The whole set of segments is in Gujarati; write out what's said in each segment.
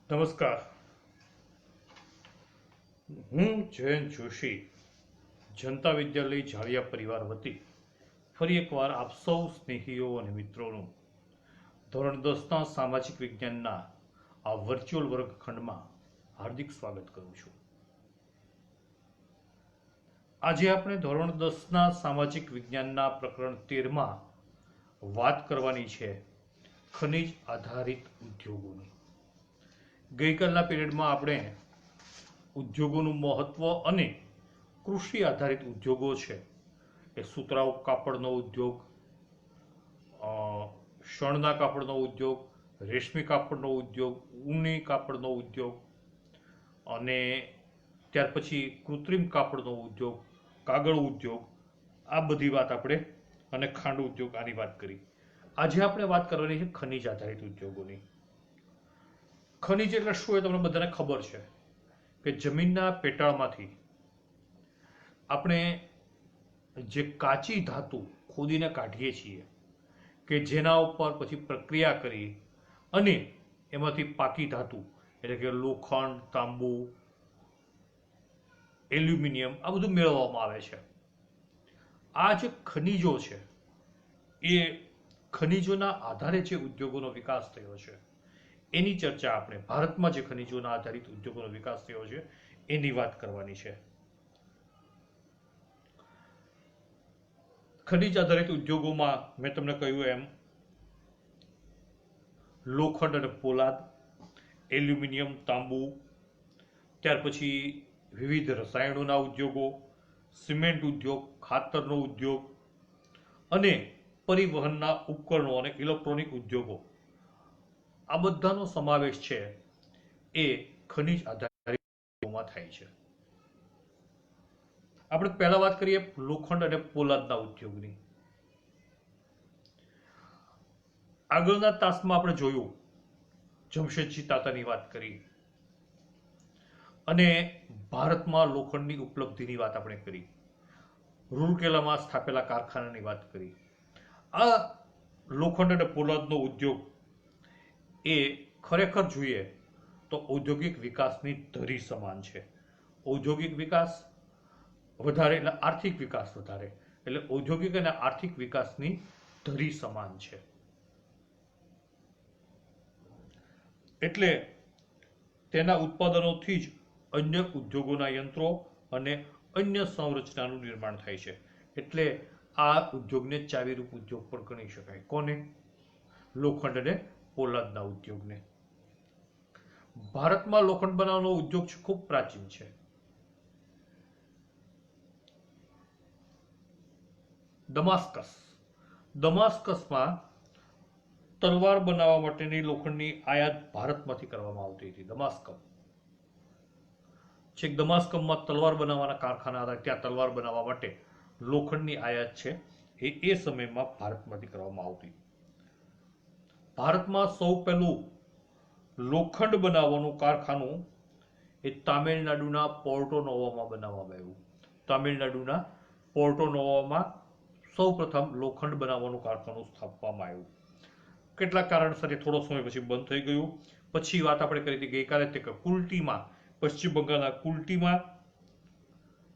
નમસ્કાર, હું જયંત જોશી જનતા વિદ્યાલય જાળિયા પરિવાર વતી ફરી એકવાર આપ સૌ સ્નેહીઓ અને મિત્રોનું ધોરણ 10ના સામાજિક વિજ્ઞાનના આ વર્ચ્યુઅલ વર્ગખંડમાં હાર્દિક સ્વાગત કરું છું. આજે આપણે ધોરણ 10ના સામાજિક વિજ્ઞાનના પ્રકરણ 13માં વાત કરવાની છે ખનિજ આધારિત ઉદ્યોગોની. ગઈકાલના પીરિયડમાં આપણે ઉદ્યોગોનું મહત્વ અને કૃષિ આધારિત ઉદ્યોગો છે એ સુતરાઉ કાપડનો ઉદ્યોગ, શણના કાપડનો ઉદ્યોગ, રેશમી કાપડનો ઉદ્યોગ, ઊની કાપડનો ઉદ્યોગ અને ત્યાર પછી કૃત્રિમ કાપડનો ઉદ્યોગ, કાગળ ઉદ્યોગ, આ બધી વાત આપણે અને ખાંડ ઉદ્યોગ આની વાત કરી. આજે આપણે વાત કરવાની છે ખનિજ આધારિત ઉદ્યોગોની. ખનિજ એટલે શું એ તમને બધાને ખબર છે કે જમીનના પેટાળમાંથી આપણે જે કાચી ધાતુ ખોદીને કાઢીએ છીએ કે જેના ઉપર પછી પ્રક્રિયા કરી અને એમાંથી પાકી ધાતુ એટલે કે લોખંડ, તાંબુ, એલ્યુમિનિયમ આ બધું મેળવવામાં આવે છે. આ જે ખનિજો છે એ ખનિજોના આધારે જે ઉદ્યોગોનો વિકાસ થયો છે એની ચર્ચા આપણે ભારતમાં જે ખનિજોના આધારિત ઉદ્યોગોનો વિકાસ થયો છે એની વાત કરવાની છે. ખનિજ આધારિત ઉદ્યોગોમાં મેં તમને કહ્યું એમ લોખંડ અને પોલાદ, એલ્યુમિનિયમ, તાંબુ, ત્યાર પછી વિવિધ રસાયણોના ઉદ્યોગો, સિમેન્ટ ઉદ્યોગ, ખાતરનો ઉદ્યોગ અને પરિવહનના ઉપકરણો અને ઇલેક્ટ્રોનિક ઉદ્યોગો, આ બધાનો સમાવેશ છે એ ખનિજ આધારિત ઉદ્યોગોમાં થાય છે. આપણે પહેલા વાત કરીએ લોખંડ અને પોલાદના ઉદ્યોગની. આગળના તાસમાં આપણે જોયું જમશેદજી તાતાની વાત કરી અને ભારતમાં લોખંડની ઉપલબ્ધિની વાત આપણે કરી, રૂરકેલામાં સ્થાપેલા કારખાનાની વાત કરી. આ લોખંડ અને પોલાદનો ઉદ્યોગ એ ખરેખર જોઈએ તો ઔદ્યોગિક વિકાસની ધરી સમાન છે. ઔદ્યોગિક વિકાસ વધારે એટલે આર્થિક વિકાસ વધારે, એટલે ઔદ્યોગિક અને આર્થિક વિકાસની ધરી સમાન છે. એટલે તેના ઉત્પાદનોથી જ અન્ય ઉદ્યોગોના યંત્રો અને અન્ય સંરચનાનું નિર્માણ થાય છે. એટલે આ ઉદ્યોગને ચાવીરૂપ ઉદ્યોગ પણ ગણી શકાય. કોને? લોખંડ અને પોલાદના ઉદ્યોગને. ભારતમાં લોખંડ બનાવવાનો ઉદ્યોગ ખૂબ પ્રાચીન છે. દમાસ્કસમાં તલવાર બનાવવા માટેની લોખંડની આયાત ભારતમાંથી કરવામાં આવતી હતી. દમાસ્કમમાં તલવાર બનાવવાના કારખાના હતા, ત્યાં તલવાર બનાવવા માટે લોખંડની આયાત છે એ સમયમાં ભારતમાંથી કરવામાં આવતી. ભારતમાં સૌ પહેલું લોખંડ બનાવવાનું કારખાનું એ તામિલનાડુના પોર્ટો નોવોમાં બનાવવામાં આવ્યું. તામિલનાડુના પોર્ટો નોવોમાં સૌ પ્રથમ લોખંડ બનાવવાનું કારખાનું સ્થાપવામાં આવ્યું. કેટલાક કારણસર એ થોડો સમય પછી બંધ થઈ ગયું. પછી વાત આપણે કરી હતી ગઈકાલે કે કુલ્ટીમાં, પશ્ચિમ બંગાળના કુલ્ટીમાં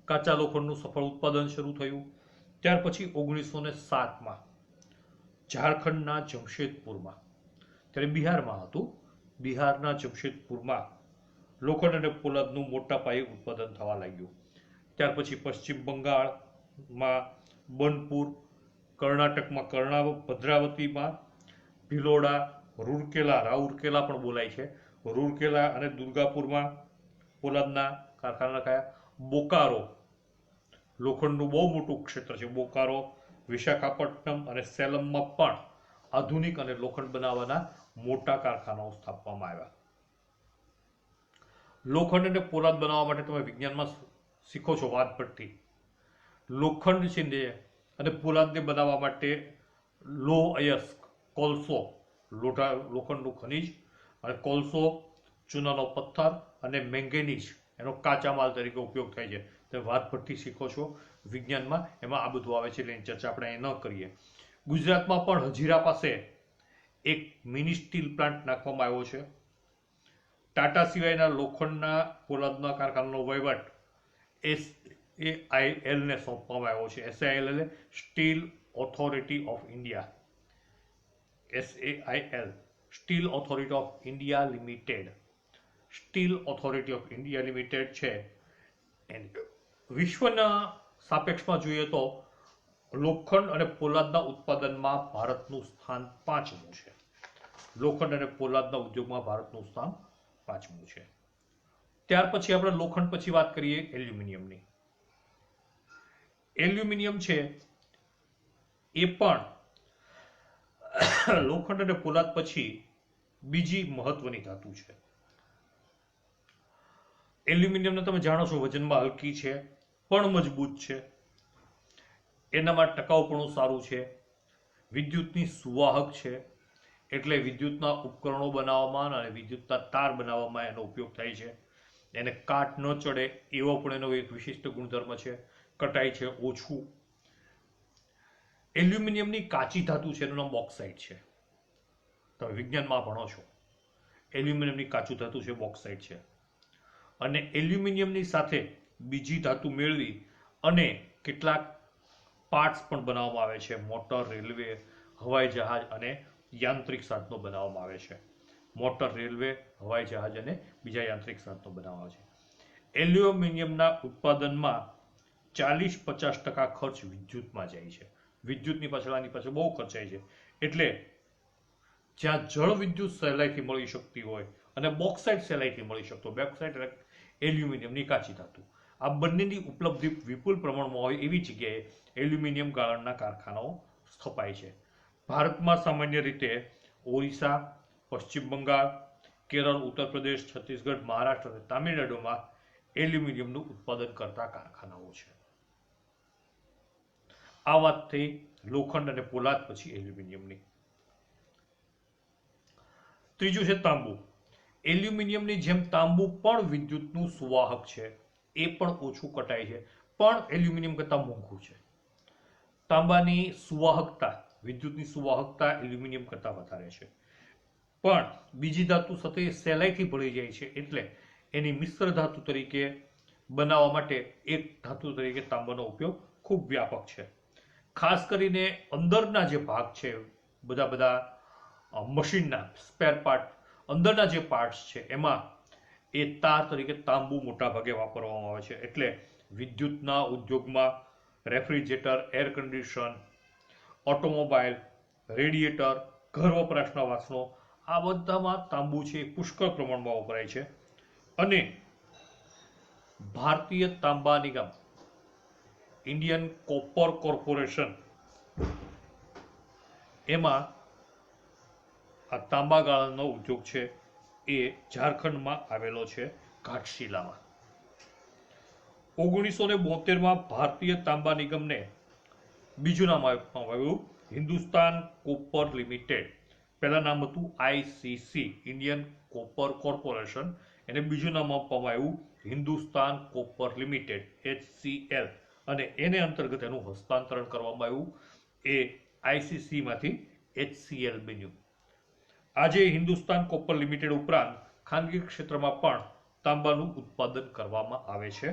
કાચા લોખંડનું સફળ ઉત્પાદન શરૂ થયું. ત્યાર પછી 1907માં ઝારખંડના જમશેદપુરમાં, ત્યારે બિહારમાં હતું, બિહારના જમશેદપુરમાં લોખંડ અને પોલાદનું મોટા પાયે ઉત્પાદન થવા લાગ્યું. ત્યાર પછી પશ્ચિમ બંગાળમાં બનપુર, કર્ણાટકમાં ભદ્રાવતીમાં, ભિલોડા, રાઉરકેલા પણ બોલાય છે, રૂરકેલા અને દુર્ગાપુરમાં પોલાદના કારખાના કયા, બોકારો, લોખંડનું બહુ મોટું ક્ષેત્ર છે, બોકારો, વિશાખાપટ્ટનમ અને સેલમમાં પણ આધુનિક અને લોખંડ બનાવવાના મોટા કારખાનાઓ સ્થાપવામાં આવ્યા. લોખંડ અને પોલાદ બનાવવા માટે તમે વિજ્ઞાનમાં શીખો છો વાત પરથી. લોખંડ છે ને અને પોલાદને બનાવવા માટે લોહ અયસ્ક, કોલસો, લોખંડનું ખનિજ અને કોલસો, ચૂનાનો પથ્થર અને મેંગેનીઝ એનો કાચા માલ તરીકે ઉપયોગ થાય છે. તમે વાત પરથી શીખો છો વિજ્ઞાનમાં, એમાં આ બધું આવે છે એટલે એની ચર્ચા આપણે અહીં ન કરીએ. ગુજરાતમાં પણ હજીરા પાસે એક મિની સ્ટીલ પ્લાન્ટ નાખવામાં આવ્યો છે. ટાટા સિવાયના લોખંડના પોલાદના કારખાનાનો વહીવટ SAIL ને સોંપવામાં આવ્યો છે. SAIL એટલે steel authority of India. SAIL steel authority of India limited. Steel authority of India limited છે. વિશ્વના સાપેક્ષમાં જોઈએ તો લોખંડ અને પોલાદના ઉત્પાદનમાં ભારતનું સ્થાન 5મું છે. લોખંડ અને પોલાદના ઉદ્યોગમાં ભારતનું સ્થાન 5મું છે. ત્યાર પછી આપણે લોખંડ પછી વાત કરીએ એલ્યુમિનિયમની. એલ્યુમિનિયમ છે એ પણ લોખંડ અને પોલાદ પછી બીજી મહત્વની ધાતુ છે. એલ્યુમિનિયમને તમે જાણો છો વજનમાં હલકી છે પણ મજબૂત છે. એનામાં ટકાઉપણું સારું છે. વિદ્યુતની સુવાહક છે, એટલે વિદ્યુતના ઉપકરણો બનાવવામાં અને વિદ્યુતના તાર બનાવવામાં એનો ઉપયોગ થાય છે. એને કાટ ન ચડે એવો પણ એનો એક વિશિષ્ટ ગુણધર્મ છે. કટાય છે ઓછું. એલ્યુમિનિયમની કાચી ધાતુ છે, એનું નામ બોક્સાઇટ છે. તમે વિજ્ઞાનમાં ભણો છો. એલ્યુમિનિયમની કાચું ધાતુ છે બોક્સાઇટ છે. અને એલ્યુમિનિયમની સાથે બીજી ધાતુ મેળવી અને કેટલાક પાર્ટ્સ પણ બનાવવામાં આવે છે. મોટર, રેલવે, હવાઈ જહાજ અને યાંત્રિક સાધનો બનાવવામાં આવે છે. મોટર, રેલવે, હવાઈ જહાજ અને બીજા યાંત્રિક સાધનો બનાવવામાં આવે છે. એલ્યુમિનિયમના ઉત્પાદનમાં 40-50% ખર્ચ વિદ્યુતમાં જાય છે. વિદ્યુતની પાછળ આની પાછળ બહુ ખર્ચાય છે. એટલે જ્યાં જળ વિદ્યુત સહેલાઈથી મળી શકતી હોય અને બોક્સાઇટ સહેલાઈથી મળી શકતો, બોક્સાઇટ એટલે એલ્યુમિનિયમની કાચી ધાતુ, આ બંનેની ઉપલબ્ધિ વિપુલ પ્રમાણમાં હોય એવી જગ્યાએ એલ્યુમિનિયમ ગાળણના કારખાનાઓ સ્થપાય છે. ભારતમાં સામાન્ય રીતે ઓરિસ્સા, પશ્ચિમ બંગાળ, કેરળ, ઉત્તર પ્રદેશ, છત્તીસગઢ, મહારાષ્ટ્ર અને તામિલનાડુમાં એલ્યુમિનિયમનું ઉત્પાદન કરતા કારખાનાઓ છે. આ વાત થઈ લોખંડ અને પોલાદ પછી એલ્યુમિનિયમની. ત્રીજું છે તાંબુ. એલ્યુમિનિયમની જેમ તાંબુ પણ વિદ્યુતનું સુવાહક છે. એ પણ ઓછું કટાય છે, પણ એલ્યુમિનિયમ કરતાં મોંઘું છે. તાંબાની સુવાહકતા, વિદ્યુતની સુવાહકતા એલ્યુમિનિયમ કરતાં વધારે છે, પણ બીજી ધાતુ સાથે સહેલાઈથી ભળી જાય છે. એટલે એની મિશ્ર ધાતુ તરીકે બનાવવા માટે એક ધાતુ તરીકે તાંબાનો ઉપયોગ ખૂબ વ્યાપક છે. ખાસ કરીને અંદરના જે ભાગ છે, બધા મશીનના સ્પેર પાર્ટ, અંદરના જે પાર્ટ્સ છે એમાં એ તાર તરીકે તાંબુ મોટા ભાગે વાપરવામાં આવે છે. એટલે વિદ્યુતના ઉદ્યોગમાં refrigerator, air condition, automobile, radiator, ઘર વપરાશના વાસણો, આ બધામાં તાંબુ છે પુષ્કળ પ્રમાણમાં વપરાય છે. અને ભારતીય તાંબા નિગમ, ઇન્ડિયન કોપર કોર્પોરેશન, એમાં આ તાંબા ગાળણનો ઉદ્યોગ છે એ ઝારખંડમાં આવેલો છે, ઘાટશિલામાં. 1972માં ભારતીય તાંબા નિગમને બીજું નામ આપવામાં આવ્યું, હિન્દુસ્તાન કોપર લિમિટેડ. પહેલા નામ હતું ICC, ઇન્ડિયન કોપર કોર્પોરેશન. એને બીજું નામ આપવામાં આવ્યું હિન્દુસ્તાન કોપર લિમિટેડ, HCL. અને એને અંતર્ગત એનું હસ્તાંતરણ કરવામાં આવ્યું. એ ICC માંથી HCL બન્યું. આજે હિન્દુસ્તાન કોપર લિમિટેડ ઉપરાંત ખાનગી ક્ષેત્રમાં પણ તાંબાનું ઉત્પાદન કરવામાં આવે છે.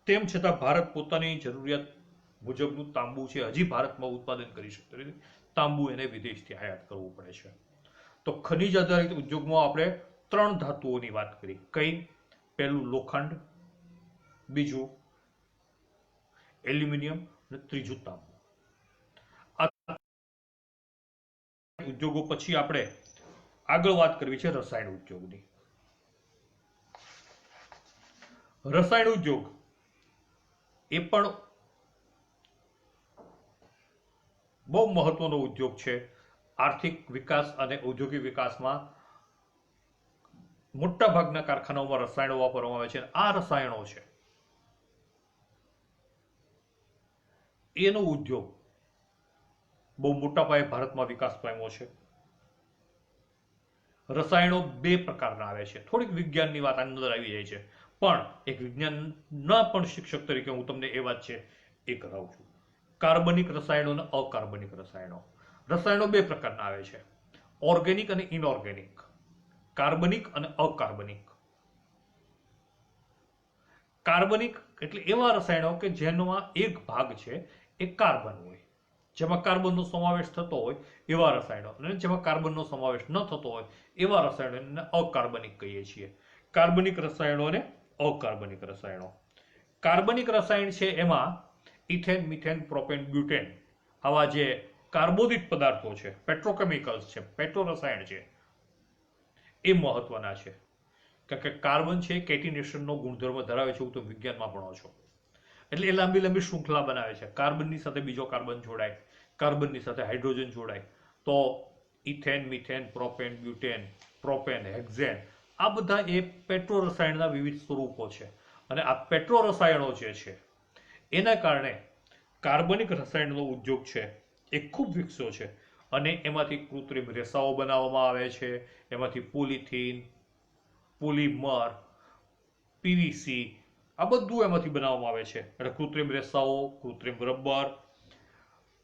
તેમ છતાં ભારત પોતાની જરૂરિયાત મુજબનું તાંબુ છે હજી ભારતમાં ઉત્પાદન કરી શકતું નથી. તાંબુ એને વિદેશથી આયાત કરવું પડે છે. તો ખનિજ આધારિત ઉદ્યોગમાં આપણે 3 ધાતુઓની વાત કરી. કઈ? પહેલું લોખંડ, બીજું એલ્યુમિનિયમ અને ત્રીજું તાંબુ. આ ઉદ્યોગો પછી આપણે આગળ વાત કરવી છે રસાયણ ઉદ્યોગની. રસાયણ ઉદ્યોગ એ પણ બહુ મહત્વનો ઉદ્યોગ છે. આર્થિક વિકાસ અને ઔદ્યોગિક વિકાસમાં મોટા ભાગના કારખાનાઓમાં રસાયણો વાપરવામાં આવે છે. આ રસાયણો છે એનો ઉદ્યોગ બહુ મોટા પાયે ભારતમાં વિકાસ પામ્યો છે. રસાયણો 2 પ્રકારના આવે છે. થોડીક વિજ્ઞાનની વાત અંદર આવી જાય છે, પણ એક વિજ્ઞાનના પણ શિક્ષક તરીકે હું તમને એ વાત છે એ કરાવું છું. કાર્બનિક રસાયણો અને અકાર્બનિક રસાયણો. રસાયણો 2 પ્રકારના આવે છે, ઓર્ગેનિક અને ઇનઓર્ગેનિક. કાર્બનિક અને અકાર્બનિક. કાર્બનિક એટલે એવા રસાયણો કે જેનો એક ભાગ છે એ કાર્બન હોય, જેમાં કાર્બનનો સમાવેશ થતો હોય એવા રસાયણો, અને જેમાં કાર્બનનો સમાવેશ ન થતો હોય એવા રસાયણોને અકાર્બનિક કહીએ છીએ. કાર્બનિક રસાયણો અને અકાર્બનિક રસાયણો. કાર્બનિક રસાયણ છે એમાં ઇથેન, મિથેન, પ્રોપેન, બ્યુટેન આવા જે કાર્બોદિત પદાર્થો છે, પેટ્રોકેમિકલ્સ છે, પેટ્રો રસાયણ છે, એ મહત્વના છે. કારણ કે કાર્બન છે કેટિનેશનનો ગુણધર્મ ધરાવે છે, એવું તો વિજ્ઞાનમાં ભણો છો. એટલે એ લાંબી લાંબી શૃંખલા બનાવે છે. કાર્બનની સાથે બીજો કાર્બન જોડાય, કાર્બનની સાથે હાઇડ્રોજન જોડાય, તો ethane, methane, propane, butane, propane, hexane આ બધા એ પેટ્રો રસાયણના વિવિધ સ્વરૂપો છે. અને આ પેટ્રો રસાયણો જે છે એના કારણે કાર્બનિક રસાયણનો ઉદ્યોગ છે એ ખૂબ વિકસ્યો છે. અને એમાંથી કૃત્રિમ રેસાઓ બનાવવામાં આવે છે, એમાંથી પોલિથીન, પોલિમર, પીવીસી આ બધું એમાંથી બનાવવામાં આવે છે. એટલે કૃત્રિમ રેસાઓ, કૃત્રિમ રબર,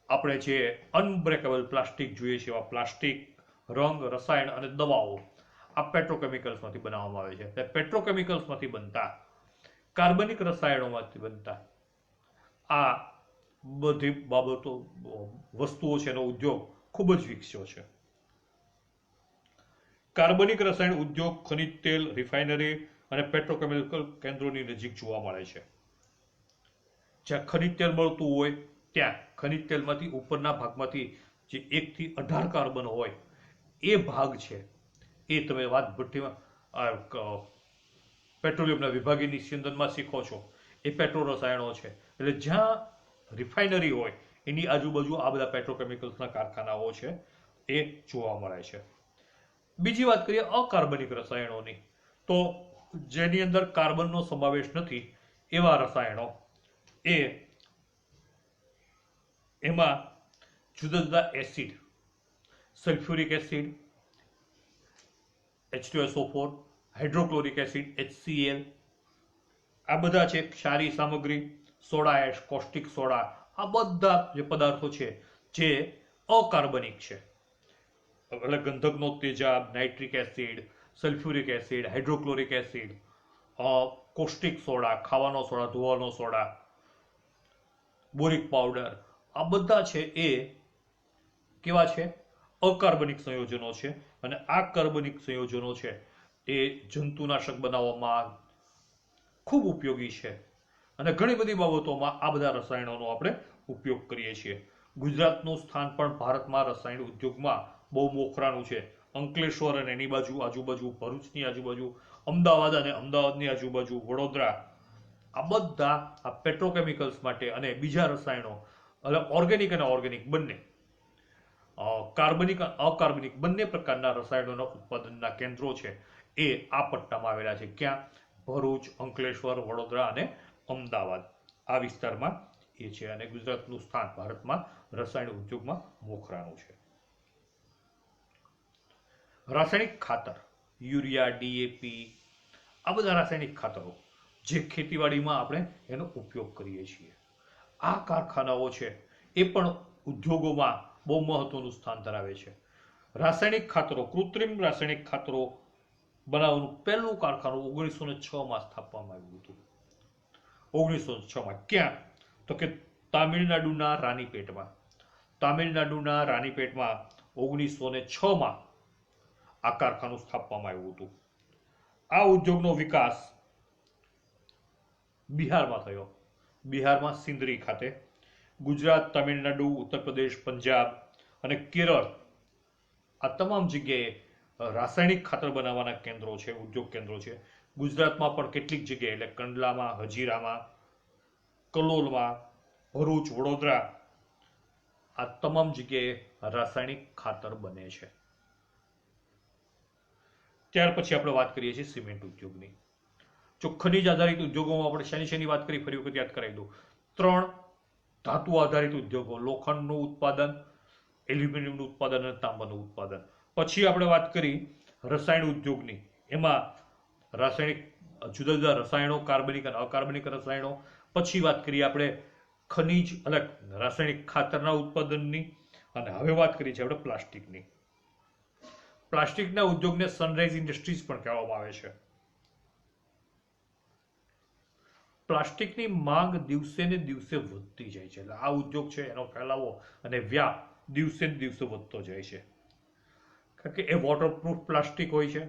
આપણે જે અનબ્રેકેબલ પ્લાસ્ટિક જોઈએ છે એવા પ્લાસ્ટિક, રંગ, રસાયણ અને દવાઓ આ પેટ્રોકેમિકલ્સમાંથી બનાવવામાં આવે છે. એટલે પેટ્રોકેમિકલ્સમાંથી બનતા, કાર્બનિક રસાયણોમાંથી બનતા આ બધી બાબતો, વસ્તુઓ છે એનો ઉદ્યોગ ખૂબ જ વિકસ્યો છે. કાર્બનિક રસાયણ ઉદ્યોગ ખનિજ તેલ, રિફાઇનરી અને પેટ્રોકેમિકલ કેન્દ્રોની નજીક જોવા મળે છે. જ્યાં ખનિજ તેલ મળતું હોય ત્યાં ખનિજ તેલમાંથી ઉપરના ભાગમાંથી જે 1 થી 18 કાર્બન હોય એ ભાગ છે એ તમે વાત ભઠ્ઠીમાં પેટ્રોલિયમના વિભાગીય નિસ્યંદનમાં શીખો છો. એ પેટ્રો રસાયણો છે. એટલે જ્યાં રિફાઇનરી હોય એની આજુબાજુ આ બધા પેટ્રોકેમિકલ્સના કારખાનાઓ છે એ જોવા મળે છે. બીજી વાત કરીએ અકાર્બનિક રસાયણોની, તો જેની અંદર કાર્બનનો સમાવેશ નથી એવા રસાયણો, એમાં જુદા જુદા acid, sulphuric acid H2SO4, hydrochloric acid HCl આ બધા છે. ક્ષારી સામગ્રી, સોડા એશ, કોસ્ટિક સોડા આ બધા જે પદાર્થો છે જે અકાર્બનિક છે. એટલે ગંધકનો તેજાબ, nitric acid, sulphuric acid, hydrochloric acid, caustic soda, ખાવાનો સોડા, ધોવાનો સોડા, બોરિક પાવડર આ બધા છે એ કેવા છે? અકાર્બનિક સંયોજનો છે. અને આ કાર્બનિક સંયોજનો છે એ જંતુનાશક બનાવવામાં ખૂબ ઉપયોગી છે. અને ઘણી બધી બાબતોમાં આ બધા રસાયણોનો આપણે ઉપયોગ કરીએ છીએ. ગુજરાતનું સ્થાન પણ ભારતમાં રસાયણ ઉદ્યોગમાં બહુ મોખરાનું છે. અંકલેશ્વર અને એની બાજુ આજુબાજુ, ભરૂચની આજુબાજુ, અમદાવાદ અને અમદાવાદની આજુબાજુ, વડોદરા આ બધા આ પેટ્રોકેમિકલ્સ માટે અને બીજા રસાયણો, એટલે ઓર્ગેનિક અને ઓર્ગેનિક બંને, કાર્બનિક અને અકાર્બનિક બંને પ્રકારના રસાયણોના ઉત્પાદનના કેન્દ્રો છે એ આ પટ્ટામાં આવેલા છે. ક્યાં? ભરૂચ, અંકલેશ્વર, વડોદરા અને અમદાવાદ આ વિસ્તારમાં એ છે. અને ગુજરાતનું સ્થાન ભારતમાં રસાયણ ઉદ્યોગમાં મોખરાનું છે. રાસાયણિક ખાતર, યુરિયા, ડીએપી આ બધા રાસાયણિક ખાતરો જે ખેતીવાડીમાં આપણે એનો ઉપયોગ કરીએ છીએ, આ કારખાનાઓ છે એ પણ ઉદ્યોગોમાં બહુ મહત્વનું સ્થાન ધરાવે છે. રાસાયણિક ખાતરો, કૃત્રિમ રાસાયણિક ખાતરો બનાવવાનું પહેલું કારખાનું 1906માં સ્થાપવામાં આવ્યું હતું. 1906માં. ક્યાં? તો કે તામિલનાડુના રાનીપેટમાં. તામિલનાડુના રાનીપેટમાં 1906માં આ કારખાનું સ્થાપવામાં આવ્યું હતું. આ ઉદ્યોગનો વિકાસ બિહારમાં થયો. બિહારમાં સિંદરી ખાતે. ગુજરાત, તામિલનાડુ, ઉત્તર પ્રદેશ, પંજાબ અને કેરળ આ તમામ જગ્યાએ રાસાયણિક ખાતર બનાવવાના કેન્દ્રો છે, ઉદ્યોગ કેન્દ્રો છે. ગુજરાતમાં પણ કેટલીક જગ્યાએ, એટલે કંડલામાં, હજીરામાં, કલોલમાં, ભરૂચ, વડોદરા આ તમામ જગ્યાએ રાસાયણિક ખાતર બને છે. ત્યાર પછી આપણે વાત કરીએ છીએ સિમેન્ટ ઉદ્યોગની. જો ખનિજ આધારિત ઉદ્યોગોમાં આપણે શેની વાત કરી ફરી વખત યાદ કરાવી દઉં. 3 ધાતુ આધારિત ઉદ્યોગો, લોખંડનું ઉત્પાદન, એલ્યુમિનિયમનું ઉત્પાદન અને તાંબાનું ઉત્પાદન. પછી આપણે વાત કરી રસાયણ ઉદ્યોગની. એમાં રાસાયણિક જુદા જુદા રસાયણો, કાર્બનિક અને અકાર્બનિક રસાયણો. પછી વાત કરીએ આપણે ખનિજ એટલે રાસાયણિક ખાતરના ઉત્પાદનની. અને હવે વાત કરીએ છીએ આપણે પ્લાસ્ટિકની. પ્લાસ્ટિકના ઉદ્યોગને સનરાઈઝ ઇન્ડસ્ટ્રીઝ પણ કહેવામાં આવે છે. પ્લાસ્ટિકની માંગ દિવસે ને દિવસે વધતી જાય છે. એટલે આ ઉદ્યોગ છે એનો ફેલાવો અને વ્યાપ દિવસે ને દિવસે વધતો જાય છે. કારણ કે એ વોટરપ્રૂફ પ્લાસ્ટિક હોય છે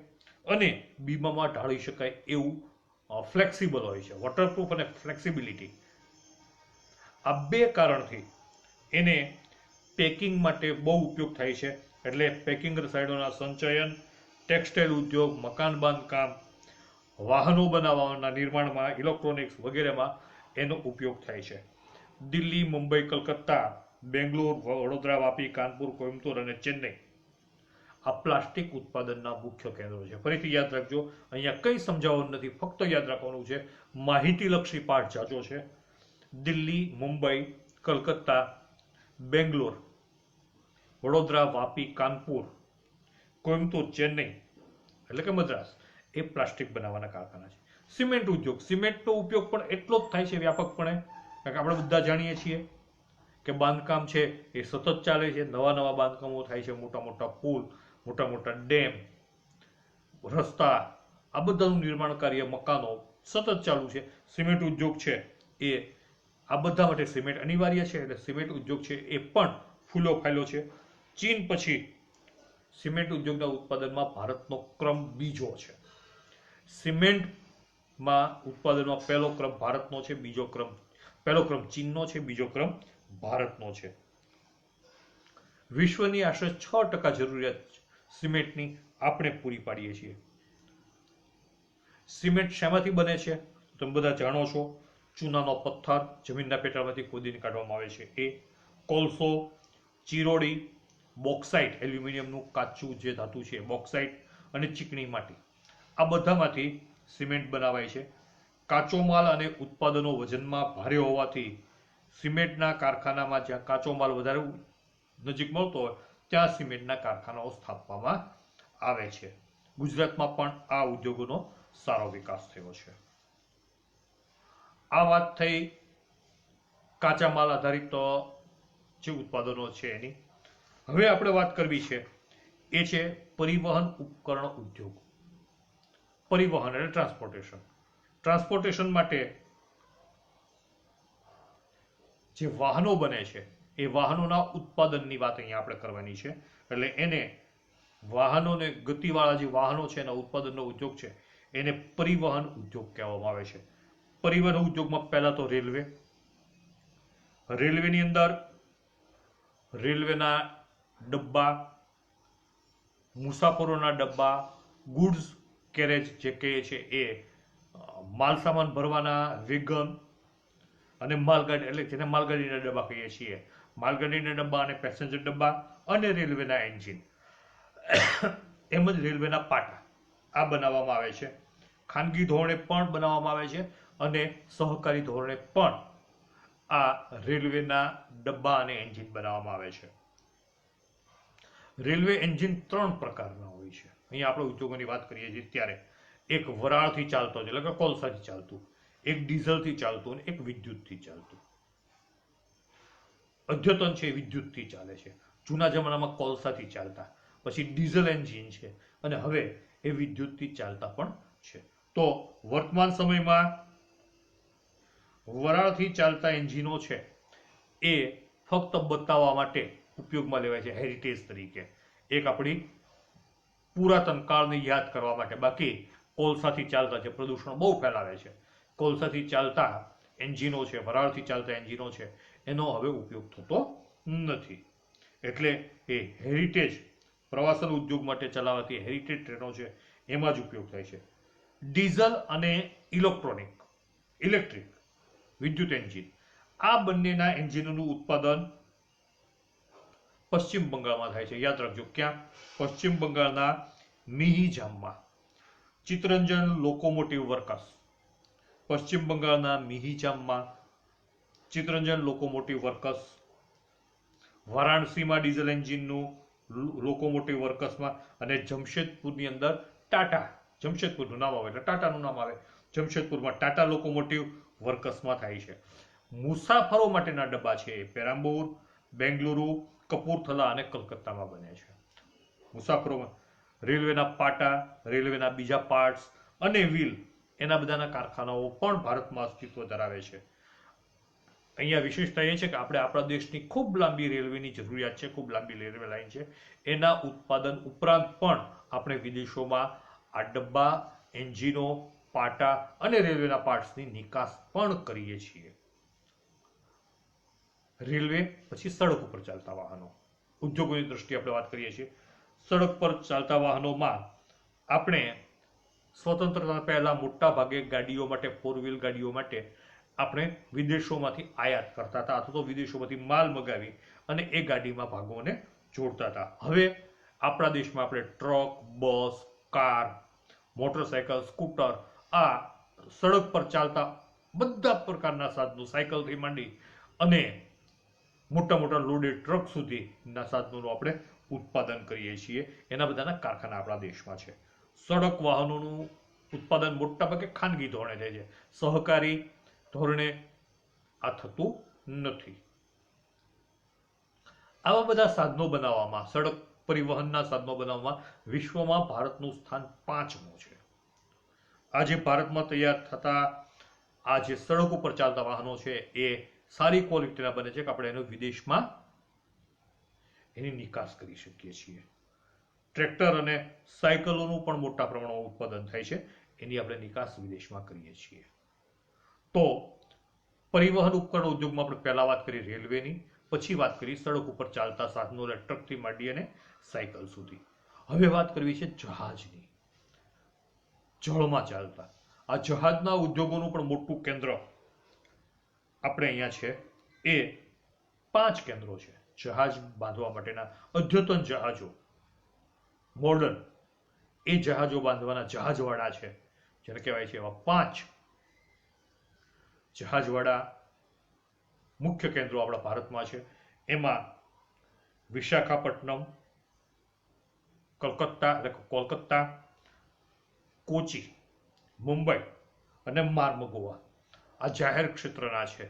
અને બીમામાં ઢાળી શકાય એવું ફ્લેક્સિબલ હોય છે. વોટરપ્રૂફ અને ફ્લેક્સિબિલિટી, આ બે કારણથી એને પેકિંગ માટે બહુ ઉપયોગ થાય છે. એટલે પેકિંગ રસાયણોના સંચયન, ટેક્સટાઇલ ઉદ્યોગ, મકાન બાંધકામ, વાહનો બનાવવાના નિર્માણમાં, ઇલેક્ટ્રોનિક્સ વગેરેમાં એનો ઉપયોગ થાય છે. દિલ્હી, મુંબઈ, કલકત્તા, બેંગ્લોર, વડોદરા, વાપી, કાનપુર, કોઈમ્બતુર અને ચેન્નઈ આ પ્લાસ્ટિક ઉત્પાદનના મુખ્ય કેન્દ્રો છે. ફરીથી યાદ રાખજો, અહીંયા કંઈ સમજાવવાનું નથી, ફક્ત યાદ રાખવાનું છે. માહિતીલક્ષી પાઠ જાજો છે. દિલ્હી, મુંબઈ, કલકત્તા, બેંગ્લોર, વડોદરા, વાપી, કાનપુર, કોઈમ્બતુર, ચેન્નઈ એટલે કે મદ્રાસ એ પ્લાસ્ટિક બનાવવાના કારખાના છે. સિમેન્ટ ઉદ્યોગ, સિમેન્ટનો ઉપયોગ પણ એટલો જ થાય છે વ્યાપકપણે. કારણ કે આપણે બધા જાણીએ છીએ કે બાંધકામ છે એ સતત ચાલે છે. નવા નવા બાંધકામો થાય છે, મોટા મોટા પુલ, મોટા મોટા ડેમ, રસ્તા, આ બધાનું નિર્માણ કાર્ય, મકાનો સતત ચાલુ છે. સિમેન્ટ ઉદ્યોગ છે એ આ બધા માટે સિમેન્ટ અનિવાર્ય છે. એટલે સિમેન્ટ ઉદ્યોગ છે એ પણ ફૂલો ફાયલો છે. ચીન પછી સિમેન્ટ ઉદ્યોગના ઉત્પાદનમાં ભારતનો ક્રમ બીજો છે. સિમેન્ટમાં ઉત્પાદનમાં પહેલો ક્રમ ભારતનો છે, પહેલો ક્રમ ચીનનો છે, બીજો ક્રમ ભારતનો છે. વિશ્વની આશરે 6% જરૂરિયાત સિમેન્ટની આપણે પૂરી પાડીએ છીએ. સિમેન્ટ શેમાંથી બને છે? તમે બધા જાણો છો. ચૂનાનો પથ્થર જમીનના પેટાળમાંથી ખોદીને કાઢવામાં આવે છે એ, કોલસો, ચીરોડી, બોક્સાઇટ એલ્યુમિનિયમનું કાચું જે ધાતુ છે બોક્સાઇટ, અને ચીકણી માટી, આ બધામાંથી સિમેન્ટ બનાવાય છે. કાચો માલ અને ઉત્પાદનો વજનમાં ભારે હોવાથી સિમેન્ટના કારખાનામાં જ્યાં કાચો માલ વધારે નજીક મળતો હોય ત્યાં સિમેન્ટના કારખાનાઓ સ્થાપવામાં આવે છે. ગુજરાતમાં પણ આ ઉદ્યોગોનો સારો વિકાસ થયો છે. આ વાત થઈ કાચા માલ આધારિત જે ઉત્પાદનો છે એની. હવે આપણે વાત કરવી છે એ છે પરિવહન ઉપકરણ ઉદ્યોગ. પરિવહન એટલે ટ્રાન્સપોર્ટેશન. ટ્રાન્સપોર્ટેશન માટે જે વાહનો બને છે એ વાહનોના ઉત્પાદનની વાત અહીંયા આપણે કરવાની છે. એટલે એને વાહનોને ગતિવાળા જે વાહનો છે એના ઉત્પાદનનો ઉદ્યોગ છે એને પરિવહન ઉદ્યોગ કહેવામાં આવે છે. પરિવહન ઉદ્યોગમાં પહેલા તો રેલવે. રેલવેની અંદર રેલવેના ડબ્બા, મુસાફરોના ડબ્બા, ગુડ્સ કેરેજ જે કહે છે એ, માલસામાન ભરવાના વેગન અને માલગાડી એટલે જેને માલગાડીના ડબ્બા કહીએ છીએ, માલગાડીના ડબ્બા અને પેસેન્જર ડબ્બા અને રેલવેના એન્જિન એમ જ રેલવેના પાટા આ બનાવવામાં આવે છે. ખાનગી ધોરણે પણ બનાવવામાં આવે છે અને સહકારી ધોરણે પણ આ રેલવેના ડબ્બા અને એન્જિન બનાવવામાં આવે છે. રેલવે એન્જિન 3 પ્રકારના હોય છે. અહીંયા આપણે ઉદ્યોગોની વાત કરીએ છીએ ત્યારે એક વરાળથી ચાલતો એટલે કે કોલસાથી ચાલતું, એક ડીઝલથી ચાલતું અને એક વિદ્યુતથી ચાલતું. અદ્યતન છે વિદ્યુતથી ચાલે છે. જૂના જમાનામાં કોલસાથી ચાલતા, પછી ડીઝલ એન્જિન છે અને હવે એ વિદ્યુતથી ચાલતા પણ છે. તો વર્તમાન સમયમાં વરાળથી ચાલતા એન્જિનો છે એ ફક્ત બતાવવા માટે ઉપયોગમાં લેવાય છે હેરિટેજ તરીકે, એક આપણી પુરાતન કાળને યાદ કરવા માટે. બાકી કોલસાથી ચાલતા જે પ્રદૂષણ બહુ ફેલાવે છે, કોલસાથી ચાલતા એન્જિનો છે, વરાળથી ચાલતા એન્જિનો છે એનો હવે ઉપયોગ થતો નથી. એટલે એ હેરિટેજ પ્રવાસન ઉદ્યોગ માટે ચલાવાતી હેરિટેજ ટ્રેનો છે એમાં જ ઉપયોગ થાય છે. ડીઝલ અને ઇલેક્ટ્રિક વિદ્યુત એન્જિન, આ બંનેના એન્જિનોનું ઉત્પાદન પશ્ચિમ બંગાળમાં થાય છે. યાદ રાખજો ક્યાં? પશ્ચિમ બંગાળના મિહિજામમાં. ચિત્તરંજન લોકોમોટિવ વર્કસ, પશ્ચિમ બંગાળના મિહિજામમાં ચિત્તરંજન લોકોમોટિવ વર્કસ. વારાણસીમાં ડીઝલ એન્જિનનું લોકોમોટિવ વર્કસમાં, અને જમશેદપુરની અંદર ટાટા, જમશેદપુરનું નામ આવે એટલે ટાટાનું નામ આવે, જમશેદપુરમાં ટાટા લોકોમોટિવ વર્કસમાં થાય છે. મુસાફરો માટેના ડબ્બા છે એ પેરામ્બૂર, બેંગલુરુ, કપૂરથલા અને કલકત્તામાં બને છે. મુસાફરોમાં રેલવેના પાટા, રેલવેના બીજા પાર્ટ્સ અને વ્હીલ એના બધાના કારખાનાઓ પણ ભારતમાં અસ્તિત્વ ધરાવે છે. અહીંયા વિશેષતા એ છે કે આપણે આપણા દેશની ખૂબ લાંબી રેલવેની જરૂરિયાત છે, ખૂબ લાંબી રેલવે લાઈન છે. એના ઉત્પાદન ઉપરાંત પણ આપણે વિદેશોમાં આ ડબ્બા, એન્જિનો, પાટા અને રેલવેના પાર્ટ્સની નિકાસ પણ કરીએ છીએ. રેલવે પછી સડક ઉપર ચાલતા વાહનો, ઉદ્યોગોની દ્રષ્ટિએ આપણે વાત કરીએ છીએ. સડક પર ચાલતા વાહનોમાં આપણે સ્વતંત્રતા પહેલા મોટા ભાગે ગાડીઓ માટે, 4 વ્હીલ ગાડીઓ માટે આપણે વિદેશોમાંથી આયાત કરતા હતા અથવા તો વિદેશોમાંથી માલ મગાવી અને એ ગાડીમાં ભાગોને જોડતા હતા. હવે આપણા દેશમાં આપણે ટ્રક, બસ, કાર, મોટરસાયકલ, સ્કૂટર, આ સડક પર ચાલતા બધા પ્રકારના સાધનો, સાયકલથી માંડી અને મોટા મોટા લોડેડ ટ્રક સુધીના સાધનોનું આપણે ઉત્પાદન કરીએ છીએ. એના બધાના કારખાના આપણા દેશમાં છે. સડક વાહનોનું ઉત્પાદન મોટા ભાગે ખાનગી ધોરણે થાય છે, સહકારી ધોરણે આ થતું નથી. આવા બધા સાધનો બનાવવામાં, સડક પરિવહનના સાધનો બનાવવામાં વિશ્વમાં ભારતનું સ્થાન 5મું છે. આજે ભારતમાં તૈયાર થતા આ જે સડક ઉપર ચાલતા વાહનો છે એ સારી ક્વોલિટીના બને છે કે આપણે એનો વિદેશમાં એની નિકાસ કરી શકીએ છીએ. ટ્રેક્ટર અને સાયકલોનું પણ મોટા પ્રમાણમાં ઉત્પાદન થાય છે, એની આપણે નિકાસ વિદેશમાં કરીએ છીએ. તો પરિવહન ઉપકરણ ઉદ્યોગમાં આપણે પહેલા વાત કરી રેલવેની, પછી વાત કરી સડક ઉપર ચાલતા સાધનો, ટ્રકથી માંડી અને સાયકલ સુધી. હવે વાત કરવી છે જહાજની, જળમાં ચાલતા. આ જહાજના ઉદ્યોગોનું પણ મોટું કેન્દ્ર આપણે અહીંયા છે. એ 5 કેન્દ્રો છે જહાજ બાંધવા માટેના. અદ્યતન જહાજો, મોડર્ન, એ જહાજો બાંધવાના જહાજવાડા છે, જેને કહેવાય છે. એવા 5 જહાજવાડા મુખ્ય કેન્દ્રો આપણા ભારતમાં છે. એમાં વિશાખાપટ્ટનમ, કોલકાતા, કોચી, મુંબઈ અને માર્મગોવા આ જાહેર ક્ષેત્રના છે.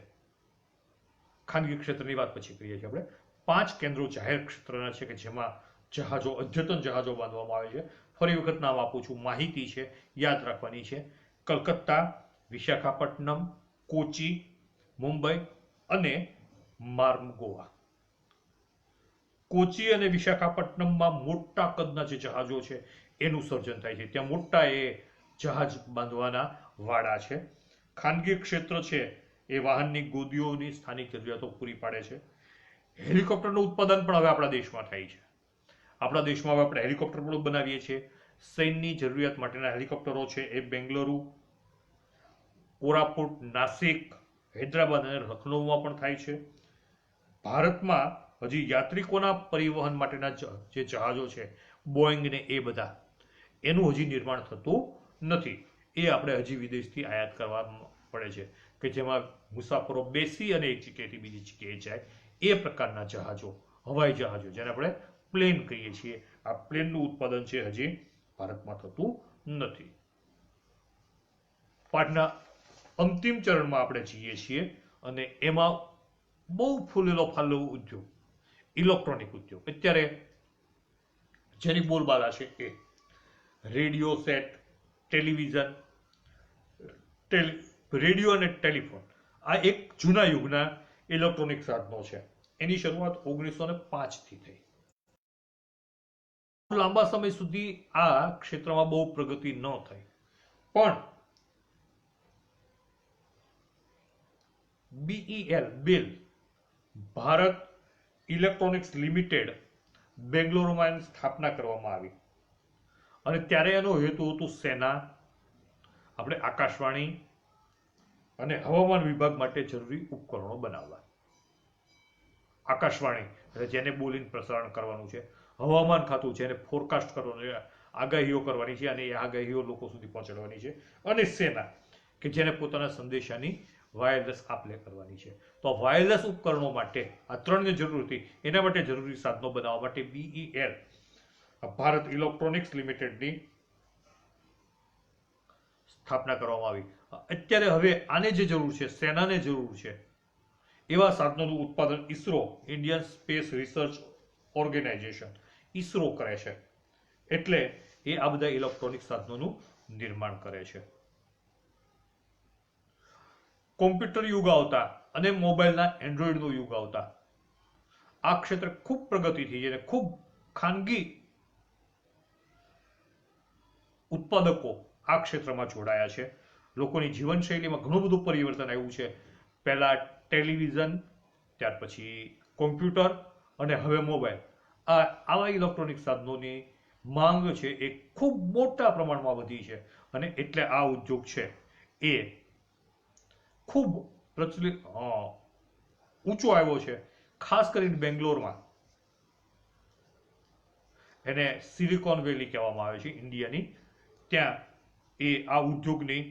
ખાનગી ક્ષેત્રની વાત પછી કરીએ છીએ આપણે. 5 કેન્દ્રો જાહેર ક્ષેત્રના છે કે જેમાં જહાજો, અદ્યતન જહાજો બાંધવામાં આવે છે. ફરી વખત નામ આપું છું, માહિતી છે, યાદ રાખવાની છે. કલકત્તા, વિશાખાપટ્ટનમ, કોચી, મુંબઈ અને માર્મગોવા. કોચી અને વિશાખાપટ્ટનમમાં મોટા કદના જે જહાજો છે એનું સર્જન થાય છે. ત્યાં મોટા એ જહાજ બાંધવાના વાડા છે. ખાનગી ક્ષેત્ર છે એ વાહનની ગોદીઓની સ્થાનિક જરૂરિયાતો પૂરી પાડે છે. હેલિકોપ્ટરનું ઉત્પાદન પણ હવે આપણા દેશમાં થાય છે. આપણા દેશમાં હવે આપણે હેલિકોપ્ટર પણ બનાવીએ છીએ. સૈન્યની જરૂરિયાત માટેના હેલિકોપ્ટરો છે એ બેંગલુરુ, કોરાપુટ, નાસિક, હૈદરાબાદ અને લખનૌમાં પણ થાય છે. ભારતમાં હજી યાત્રિકોના પરિવહન માટેના જે જહાજો છે, બોઈંગ ને એ બધા, એનું હજી નિર્માણ થતું નથી. એ આપણે હજી વિદેશથી આયાત કરવા પડે છે કે જેમાં મુસાફરો બેસી અને એક જગ્યાએથી બીજી જગ્યાએ જાય. એ પ્રકારના જહાજો, હવાઈ જહાજો, જેને આપણે પ્લેન કહીએ છીએ, આ પ્લેનનું ઉત્પાદન છે હજી ભારતમાં થતું નથી. પાઠના અંતિમ ચરણમાં આપણે જઈએ છીએ અને એમાં બહુ ફૂલેલો ફાલેલો ઉદ્યોગ, ઇલેક્ટ્રોનિક ઉદ્યોગ. અત્યારે જેની બોલબાલા છે એ રેડિયો સેટ, ટેલિવિઝન, રેડિયો અને ટેલિફોન, આ એક જૂના યુગના ઇલેક્ટ્રોનિક સાધનો છે. એની શરૂઆત 1905થી થઈ. લાંબા સમય સુધી આ ક્ષેત્રમાં બહુ પ્રગતિ ન થઈ, પણ BEL ભારત ઇલેક્ટ્રોનિક્સ લિમિટેડ બેંગ્લોરમાં એની સ્થાપના કરવામાં આવી અને ત્યારે એનો હેતુ હતું સેના, આપણે આકાશવાણી અને હવામાન વિભાગ માટે જરૂરી ઉપકરણો બનાવવા. આકાશવાણી એટલે જેને બોલીને પ્રસારણ કરવાનું છે, હવામાન ખાતું જેને ફોરકાસ્ટ કરવાનું છે, આગાહીઓ કરવાની છે અને એ આગાહીઓ લોકો સુધી પહોંચાડવાની છે, અને સેના કે જેને પોતાના સંદેશાની વાયરલેસ આપ-લે કરવાની છે. તો વાયરલેસ ઉપકરણો માટે આ ત્રણની જરૂર હતી. એના માટે જરૂરી સાધનો બનાવવા માટે BEL ભારત ઇલેક્ટ્રોનિક્સ લિમિટેડની સ્થાપના કરવામાં આવી. અત્યારે હવે આને જે જરૂર છે, સેનાને જરૂર છે, એવા સાધનોનું ઉત્પાદન ISRO, Indian space research organisation, ISRO કરે છે. એટલે એ આ બધા ઇલેક્ટ્રોનિક સાધનોનું નિર્માણ કરે છે. કોમ્પ્યુટર યુગ આવતા અને મોબાઈલના એન્ડ્રોઈડનો યુગ આવતા આ ક્ષેત્ર ખૂબ પ્રગતિ થઈ છે અને ખૂબ ખાનગી ઉત્પાદકો આ ક્ષેત્રમાં જોડાયા છે. લોકોની જીવનશૈલીમાં ઘણું બધું પરિવર્તન આવ્યું છે. પહેલા ટેલિવિઝન, ત્યાર પછી કોમ્પ્યુટર અને હવે મોબાઈલ, આવા ઇલેક્ટ્રોનિક સાધનોની માંગ છે એ ખૂબ મોટા પ્રમાણમાં વધી છે અને એટલે આ ઉદ્યોગ છે એ ખૂબ પ્રચલિત ઊંચો આવ્યો છે. ખાસ કરીને બેંગ્લોરમાં એને સિલિકોન વેલી કહેવામાં આવે છે ઇન્ડિયાની. ત્યાં એ આ ઉદ્યોગની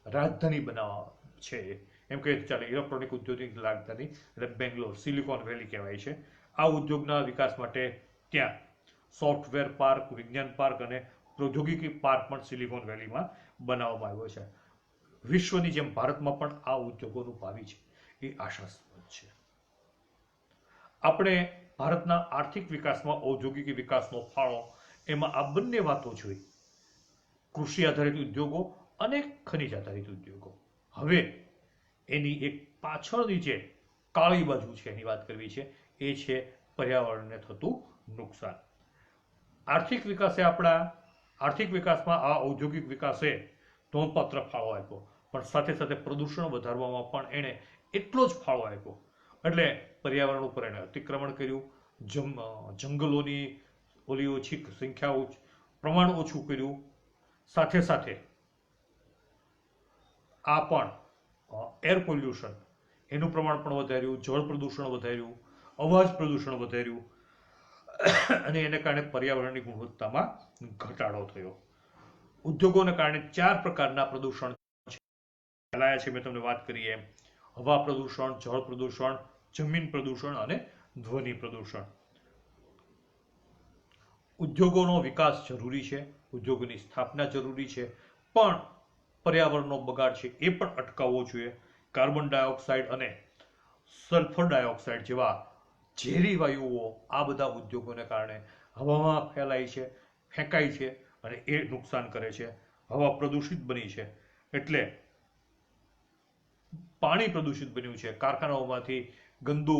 રાજધાની બનાવવા છે. એમ કહે ચાલે ઇલેક્ટ્રોનિક ઉદ્યોગની રાજધાની એટલે બેંગ્લોર, સિલિકોન વેલી કહેવાય છે. આ ઉદ્યોગના વિકાસ માટે ત્યાં સોફ્ટવેર પાર્ક, વિજ્ઞાન પાર્ક અને પ્રૌદ્યોગિકી પાર્ક પણ સિલિકોન વેલીમાં બનાવવામાં આવ્યો છે. વિશ્વની જેમ ભારતમાં પણ આ ઉદ્યોગોનું ભાવિ છે એ આશાસ્પદ છે. આપણે ભારતના આર્થિક વિકાસમાં ઔદ્યોગિક વિકાસનો ફાળો, એમાં આ બંને વાતો જોઈ, કૃષિ આધારિત ઉદ્યોગો અને ખનિજ આધારિત ઉદ્યોગો. હવે એની એક પાછળની જે કાળી બાજુ છે એની વાત કરવી છે, એ છે પર્યાવરણને થતું નુકસાન. આર્થિક વિકાસમાં આ ઔદ્યોગિક વિકાસે નોંધપાત્ર ફાળો આપ્યો, પણ સાથે સાથે પ્રદૂષણ વધારવામાં પણ એણે એટલો જ ફાળો આપ્યો. એટલે પર્યાવરણ ઉપર એણે અતિક્રમણ કર્યું, જંગલોની ઓછી સંખ્યા, પ્રમાણ ઓછું કર્યું. સાથે સાથે આ પણ એર પોલ્યુશન એનું પ્રમાણ પણ વધાર્યું, જળ પ્રદૂષણ વધાર્યું, અવાજ પ્રદૂષણ વધાર્યું અને એને કારણે પર્યાવરણની ગુણવત્તામાં ઘટાડો થયો. ઉદ્યોગોને કારણે 4 પ્રકારના પ્રદૂષણ ફેલાયા છે. મેં તમને વાત કરી એમ હવા પ્રદૂષણ, જળ પ્રદૂષણ, જમીન પ્રદૂષણ અને ધ્વનિ પ્રદૂષણ. ઉદ્યોગોનો વિકાસ જરૂરી છે, ઉદ્યોગોની સ્થાપના જરૂરી છે, પણ પર્યાવરણનો બગાડ છે એ પણ અટકાવવો જોઈએ. કાર્બન ડાયોક્સાઇડ અને સલ્ફર ડાયોક્સાઇડ જેવા ઝેરી વાયુઓ આ બધા ઉદ્યોગોને કારણે હવામાં ફેંકાય છે અને એ નુકસાન કરે છે. હવા પ્રદૂષિત બની છે, એટલે પાણી પ્રદૂષિત બન્યું છે. કારખાનાઓમાંથી ગંદુ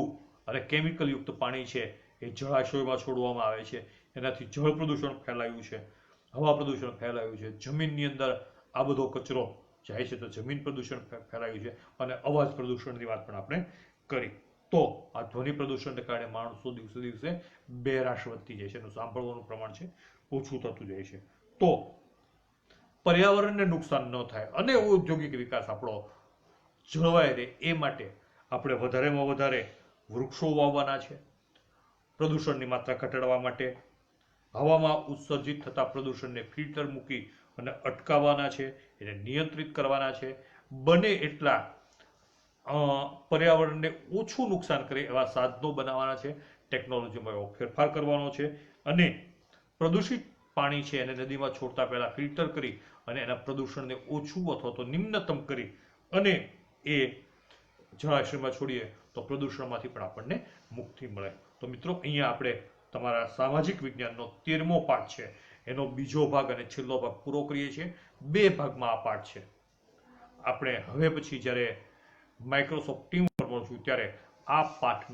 અને કેમિકલયુક્ત પાણી છે એ જળાશયોમાં છોડવામાં આવે છે. એનાથી જળ પ્રદૂષણ ફેલાયું છે, હવા પ્રદૂષણ ફેલાયું છે, જમીનની અંદર આ બધો કચરો જાય છે તો જમીન પ્રદૂષણ ફેલાયું છે અને અવાજ પ્રદૂષણની વાત પણ આપણે કરી. તો આ ધ્વનિ પ્રદૂષણને કારણે માણસો દિવસે દિવસે બેરાશ વધતી જાય છે, એનું સાંભળવાનું પ્રમાણ છે ઓછું થતું જાય છે. તો પર્યાવરણને નુકસાન ન થાય અને ઔદ્યોગિક વિકાસ આપણો જળવાય રહે એ માટે આપણે વધારેમાં વધારે વૃક્ષો વાવવાના છે. પ્રદૂષણની માત્રા ઘટાડવા માટે હવામાં ઉત્સર્જિત થતા પ્રદૂષણને ફિલ્ટર મૂકી અને અટકાવવાના છે, એને નિયંત્રિત કરવાના છે. બને એટલા પર્યાવરણને ઓછું નુકસાન કરે એવા સાધનો બનાવવાના છે, ટેકનોલોજીમાં એવો ફેરફાર કરવાનો છે અને પ્રદૂષિત પાણી છે એને નદીમાં છોડતા પહેલા ફિલ્ટર કરી અને એના પ્રદૂષણને ઓછું અથવા તો નિમ્નતમ કરી અને એ જળાશયમાં છોડીએ તો પ્રદૂષણમાંથી પણ આપણને મુક્તિ મળે. તો મિત્રો, અહીંયા આપણે તમારા સામાજિક વિજ્ઞાનનો 13મો પાઠ છે એનો બીજો ભાગ અને છેલ્લો ભાગ પૂરો કરીએ છીએ. 2 ભાગમાં આ પાઠ છે. આપણે હવે પછી જ્યારે માઇક્રોસોફ્ટ ટીમ પર મળશું ત્યારે આ પાઠ